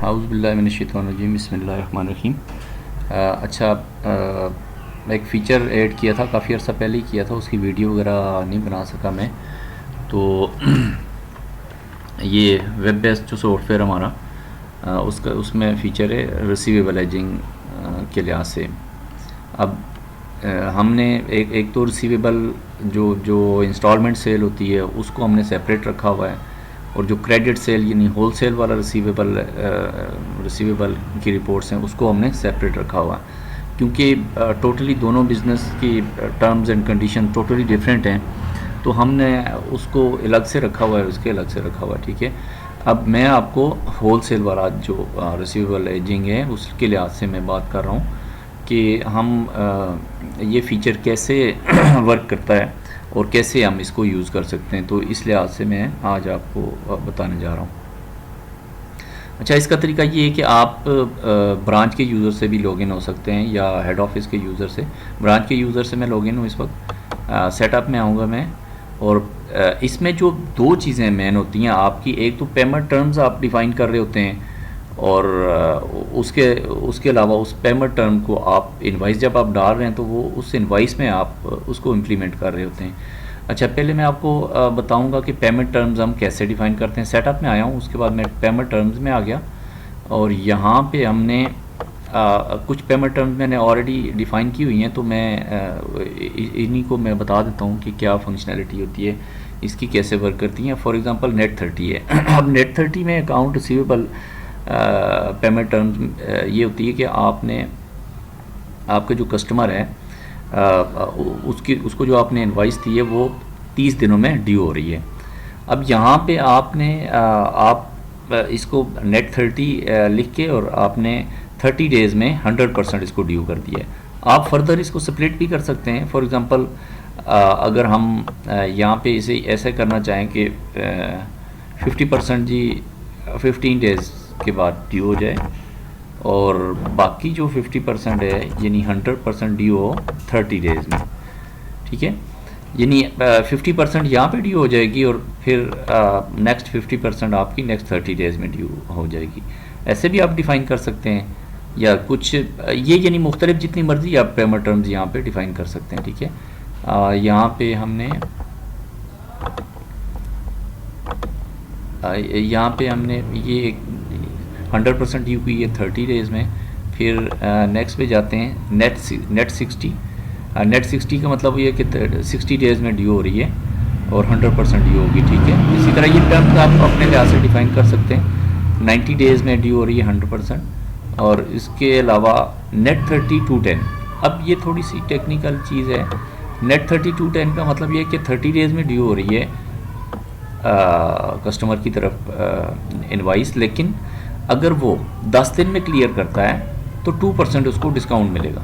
औज़ु बिल्लाहि मिनश्शैतानिर्रजीम बिस्मिल्लाहिर्रहमानिर्रहीम। अच्छा, मैं एक फ़ीचर ऐड किया था, काफ़ी अर्सा पहले ही किया था, उसकी वीडियो वगैरह नहीं बना सका मैं। तो ये वेब बेस्ड जो सॉफ्टवेयर हमारा उसका उसमें फ़ीचर है रिसीवेबल एजिंग के लिहाज से। अब हमने एक तो रिसीवेबल जो जो इंस्टॉलमेंट सेल होती है उसको हमने सेपरेट रखा हुआ है, और जो क्रेडिट सेल यानी होल सेल वाला रिसीवेबल की रिपोर्ट्स हैं उसको हमने सेपरेट रखा हुआ है, क्योंकि टोटली दोनों बिज़नेस की terms and condition totally different हैं। तो हमने उसको अलग से रखा हुआ है, उसके अलग से रखा हुआ है, ठीक है। अब मैं आपको होल सेल वाला जो रिसीवेबल एजिंग है उसके लिहाज से मैं बात कर रहा हूँ कि हम ये फ़ीचर कैसे वर्क करता है और कैसे हम इसको यूज़ कर सकते हैं। तो इस लिहाज से मैं आज आपको बताने जा रहा हूँ। अच्छा, इसका तरीका ये है कि आप ब्रांच के यूज़र से भी लॉगिन हो सकते हैं या हेड ऑफिस के यूज़र से। ब्रांच के यूज़र से मैं लॉगिन हूँ इस वक्त, सेटअप में आऊँगा मैं। और इसमें जो दो चीज़ें मेन होती हैं आपकी, एक तो पेमेंट टर्म्स आप डिफ़ाइन कर रहे होते हैं, और उसके उसके अलावा उस पेमेंट टर्म को आप इनवाइस जब आप डाल रहे हैं तो वो उस इनवाइस में आप उसको इम्प्लीमेंट कर रहे होते हैं। अच्छा, पहले मैं आपको बताऊंगा कि पेमेंट टर्म्स हम कैसे डिफ़ाइन करते हैं। सेटअप में आया हूँ, उसके बाद मैं पेमेंट टर्म्स में आ गया, और यहाँ पे हमने कुछ पेमेंट टर्म्स मैंने ऑलरेडी डिफ़ाइन की हुई हैं, तो मैं इन्हीं को मैं बता देता हूँ कि क्या फंक्शनैलिटी होती है, इसकी कैसे वर्क करती हैं। फॉर एग्ज़ाम्पल नेट 30 है। अब नेट 30 में अकाउंट रिसीवेबल पेमेंट टर्म्स ये होती है कि आपने आपके जो कस्टमर है उसको जो आपने इनवाइस दी है वो 30 दिनों में ड्यू हो रही है। अब यहाँ पे आपने आप इसको नेट 30 लिख के और आपने 30 डेज़ में 100% इसको ड्यू कर दिया है। आप फर्दर इसको स्प्लिट भी कर सकते हैं। फॉर एग्ज़ाम्पल अगर हम यहाँ पे इसे ऐसे करना चाहें कि 50% जी 15 डेज़ के बाद ड्यू हो जाए, और बाकी जो 50% है यानी 100% ड्यू हो 30 डेज़ में, ठीक है। यानी 50% यहाँ पे ड्यू हो जाएगी और फिर नेक्स्ट 50% आपकी नेक्स्ट 30 डेज़ में ड्यू हो जाएगी। ऐसे भी आप डिफ़ाइन कर सकते हैं, या कुछ ये यानी मुख्तलिफ जितनी मर्ज़ी आप पेमेंट टर्म्स यहाँ पे डिफ़ाइन कर सकते हैं, ठीक है। यहाँ पे हमने ये 100% ड्यू की है 30 डेज़ में। फिर नेक्स्ट पे जाते हैं नेट 60। नेट 60 का मतलब ये है कि 60 डेज़ में ड्यू हो रही है और 100% ड्यू होगी, ठीक है। इसी तरह ये टर्म्स आप अपने लिहाज से डिफ़ाइन कर सकते हैं। 90 डेज़ में ड्यू हो रही है 100%, और इसके अलावा नेट 30 to 10। अब ये थोड़ी सी टेक्निकल चीज़ है। नेट 30 to 10 का मतलब ये है कि 30 डेज़ में ड्यू हो रही है कस्टमर की तरफ इनवाइस, लेकिन अगर वो 10 दिन में क्लियर करता है तो 2% उसको डिस्काउंट मिलेगा।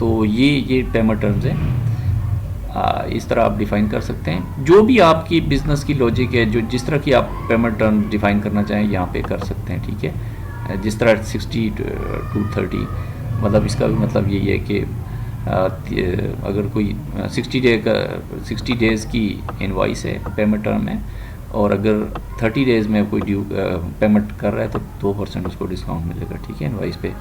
तो ये पेमेंट टर्म्स हैं, इस तरह आप डिफ़ाइन कर सकते हैं। जो भी आपकी बिज़नेस की लॉजिक है, जो जिस तरह की आप पेमेंट टर्म डिफ़ाइन करना चाहें यहाँ पे कर सकते हैं, ठीक है। जिस तरह 60 to 30, मतलब इसका भी मतलब यही है कि अगर कोई 60 डेज़ की इनवाइस है, पेमेंट टर्म है, और अगर 30 डेज़ में कोई ड्यू पेमेंट कर रहा है तो 2% उसको डिस्काउंट मिलेगा, ठीक है, इनवाइस पे।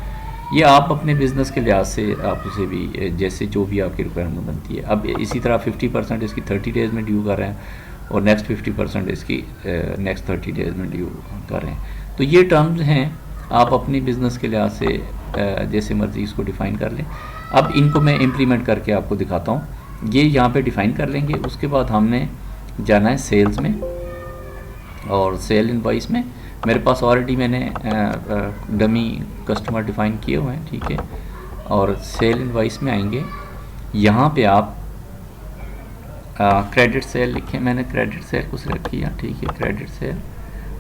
ये आप अपने बिज़नेस के लिहाज से आप उसे भी जैसे जो भी आपकी रिक्वायरमेंट बनती है। अब इसी तरह 50% इसकी 30 डेज़ में ड्यू कर रहे हैं, और नेक्स्ट 50% इसकी नेक्स्ट 30 डेज़ में ड्यू कर रहे हैं। तो ये टर्म्स हैं, आप अपनी बिज़नेस के लिहाज से जैसे मर्ज़ी इसको डिफ़ाइन कर लें। अब इनको मैं इम्प्लीमेंट करके आपको दिखाता हूँ। ये यहाँ पे डिफ़ाइन कर लेंगे, उसके बाद हमने जाना है सेल्स में, और सेल इनवाइस में मेरे पास ऑलरेडी मैंने डमी कस्टमर डिफ़ाइन किए हुए हैं, ठीक है। और सेल इनवाइस में आएंगे, यहाँ पे आप क्रेडिट सेल लिखें। मैंने क्रेडिट सेल को सिलेक्ट किया, ठीक है, क्रेडिट सेल,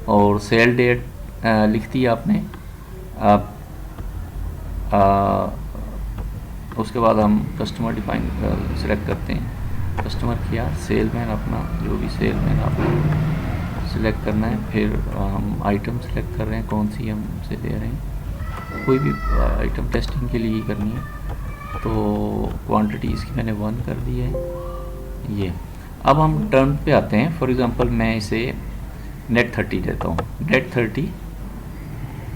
और सेल डेट लिख दी आपने। अब उसके बाद हम कस्टमर डिफ़ाइन सेलेक्ट करते हैं। कस्टमर किया, सेलमैन अपना जो भी सेलमैन आपको सिलेक्ट करना है। फिर हम आइटम सेलेक्ट कर रहे हैं, कौन सी हम उसे दे रहे हैं, कोई भी आइटम टेस्टिंग के लिए ही करनी है। तो क्वांटिटी इसकी मैंने 1 कर दी है ये। अब हम टर्म पे आते हैं। फॉर एग्ज़ाम्पल मैं इसे नेट 30 देता हूँ। नेट 30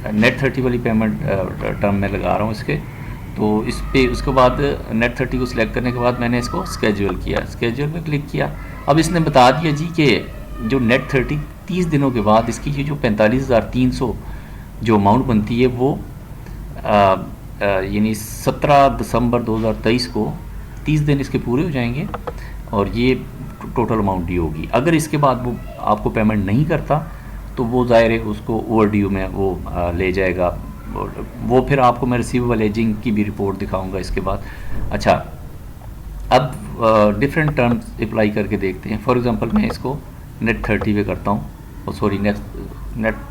नेट 30 वाली पेमेंट टर्म में लगा रहा हूँ इसके। तो इस पे उसके बाद नेट 30 को सिलेक्ट करने के बाद मैंने इसको स्केड्यूल किया, स्केड्यूल पे क्लिक किया। अब इसने बता दिया जी कि जो नेट 30 दिनों के बाद इसकी ये जो 45,300 जो अमाउंट बनती है वो यानी 17 दिसंबर 2023 को 30 दिन इसके पूरे हो जाएंगे और ये टोटल अमाउंट ड्यू होगी। अगर इसके बाद वो आपको पेमेंट नहीं करता तो वो ज़ाहिर है उसको ओवर ड्यू में वो ले जाएगा। वो फिर आपको मैं रिसीवेबल एजिंग की भी रिपोर्ट दिखाऊंगा इसके बाद। अच्छा, अब डिफरेंट टर्म्स अप्लाई करके देखते हैं। फॉर एग्जांपल मैं इसको नेट 30 पे करता हूँ, और सॉरी नेट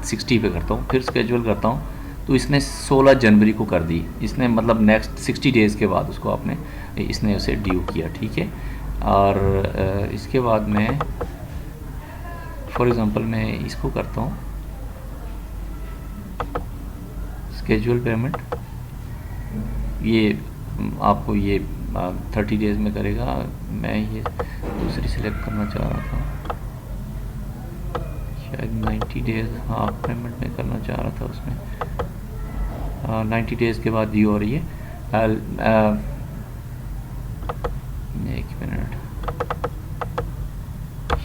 60 पे करता हूँ, फिर स्केड्यूल करता हूँ। तो इसने 16 जनवरी को कर दी, इसने मतलब नेक्स्ट 60 डेज़ के बाद उसको आपने इसने उसे ड्यू किया, ठीक है। और इसके बाद मैं फॉर एग्ज़ाम्पल मैं इसको करता हूँ स्केड्यूल पेमेंट, ये आपको ये 30 डेज़ में करेगा। मैं ये दूसरी सिलेक्ट करना चाह रहा था, शायद 90 डेज़ हाफ पेमेंट में करना चाह रहा था उसमें। 90 डेज़ के बाद ड्यू हो रही है। एक मिनट,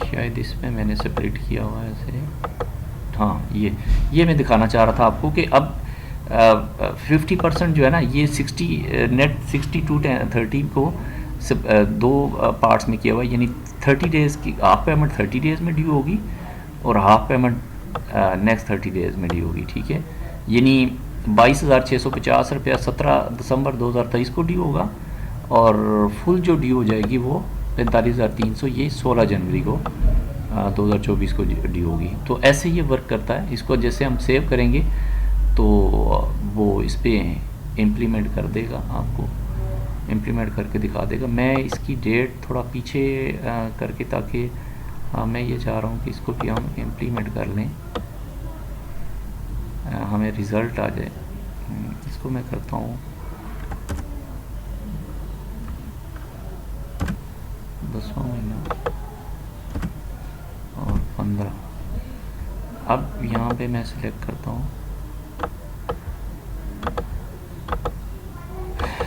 शायद इसमें मैंने सेपरेट किया हुआ है ऐसे। हाँ, ये मैं दिखाना चाह रहा था आपको कि अब 50% जो है ना, ये 60 नेट 60 to 30 को दो पार्ट्स में किया हुआ है। यानी 30 डेज़ की हाफ पेमेंट 30 डेज़ में ड्यू होगी और हाफ पेमेंट नेक्स्ट 30 डेज़ में ड्यू होगी, ठीक है। यानी 22,650 रुपया 17 दिसंबर 2023 को ड्यू होगा और फुल जो ड्यू हो जाएगी वो 45,300 ये 16 जनवरी को 2024 को ड्यू होगी। तो ऐसे ये वर्क करता है। इसको जैसे हम सेव करेंगे तो वो इस पर इम्प्लीमेंट कर देगा, आपको इम्प्लीमेंट करके दिखा देगा। मैं इसकी डेट थोड़ा पीछे करके, ताकि मैं ये चाह रहा हूँ कि इसको भी हम इम्प्लीमेंट कर लें, हमें रिज़ल्ट आ जाए। इसको मैं करता हूँ 10वां महीना और 15। अब यहाँ पे मैं सिलेक्ट करता हूँ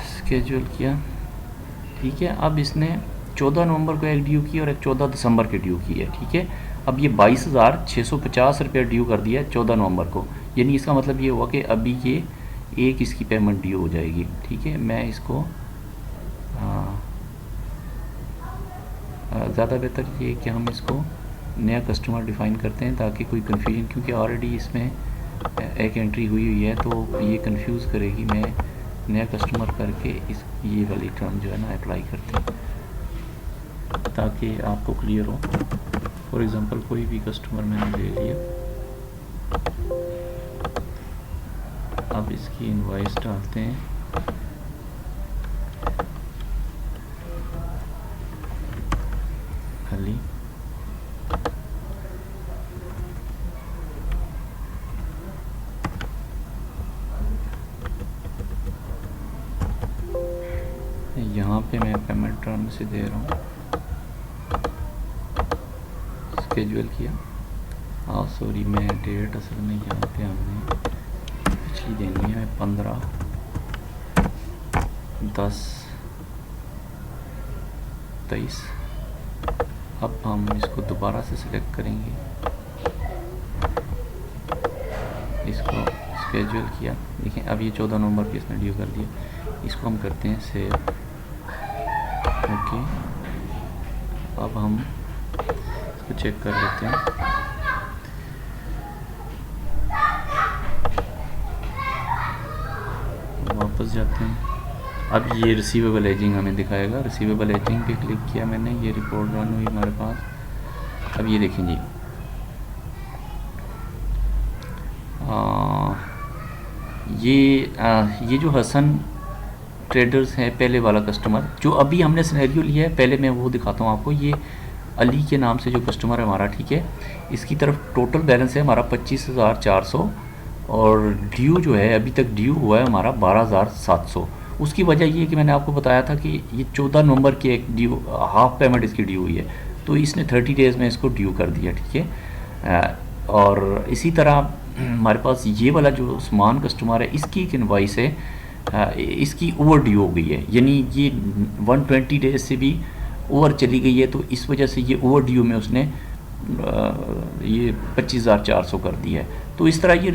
स्केड्यूल किया, ठीक है। अब इसने 14 नवंबर को एक ड्यू की और एक 14 दिसंबर के ड्यू की है, ठीक है। अब ये 22,650 रुपया ड्यू कर दिया है 14 नवंबर को। यानी इसका मतलब ये हुआ कि अभी ये एक इसकी पेमेंट ड्यू हो जाएगी, ठीक है। मैं इसको ज़्यादा बेहतर ये कि हम इसको नया कस्टमर डिफ़ाइन करते हैं ताकि कोई कन्फ्यूजन, क्योंकि ऑलरेडी इसमें एक एंट्री हुई है तो ये कंफ्यूज करेगी। मैं नया कस्टमर करके इस ये वाली टर्म जो है ना अप्लाई करते हैं ताकि आपको क्लियर हो। फॉर एग्ज़ाम्पल कोई भी कस्टमर मैंने ले लिया, अब इसकी इनवॉइस डालते हैं। खाली यहाँ पे मैं पेमेंट टर्म से दे रहा हूँ, स्केड्यूल किया। हाँ सॉरी, मैं डेट असल में यहाँ पे हमने पिछली देनी है 15/10/23। अब हम इसको दोबारा से सिलेक्ट करेंगे, इसको स्केड्यूल किया। देखिए अब ये 14 नवंबर की इसने ड्यू कर दिया। इसको हम करते हैं सेव, ओके। अब हम इसको चेक कर लेते हैं। वापस जाते हैं। अब ये रिसीवेबल एजिंग हमें दिखाएगा। रिसीवेबल एजिंग पे क्लिक किया मैंने, ये रिपोर्ट रन हुई हमारे पास। अब ये देखें जी, ये जो हसन ट्रेडर्स है पहले वाला कस्टमर, जो अभी हमने सिनेरियो लिया है, पहले मैं वो दिखाता हूँ आपको। ये अली के नाम से जो कस्टमर है हमारा, ठीक है। इसकी तरफ टोटल बैलेंस है हमारा 25,400 और ड्यू जो है अभी तक ड्यू हुआ है हमारा 12,700। उसकी वजह ये है कि मैंने आपको बताया था कि ये 14 नवंबर की एक ड्यू हाफ पेमेंट इसकी ड्यू हुई है, तो इसने 30 डेज़ में इसको ड्यू कर दिया, ठीक है। और इसी तरह हमारे पास ये वाला जो उस्मान कस्टमर है, इसकी एक इनवाइस है, इसकी ओवर ड्यू हो गई है, यानी ये 120 डेज से भी ओवर चली गई है, तो इस वजह से ये ओवर ड्यू में उसने ये 25,400 कर दिया है। तो इस तरह ये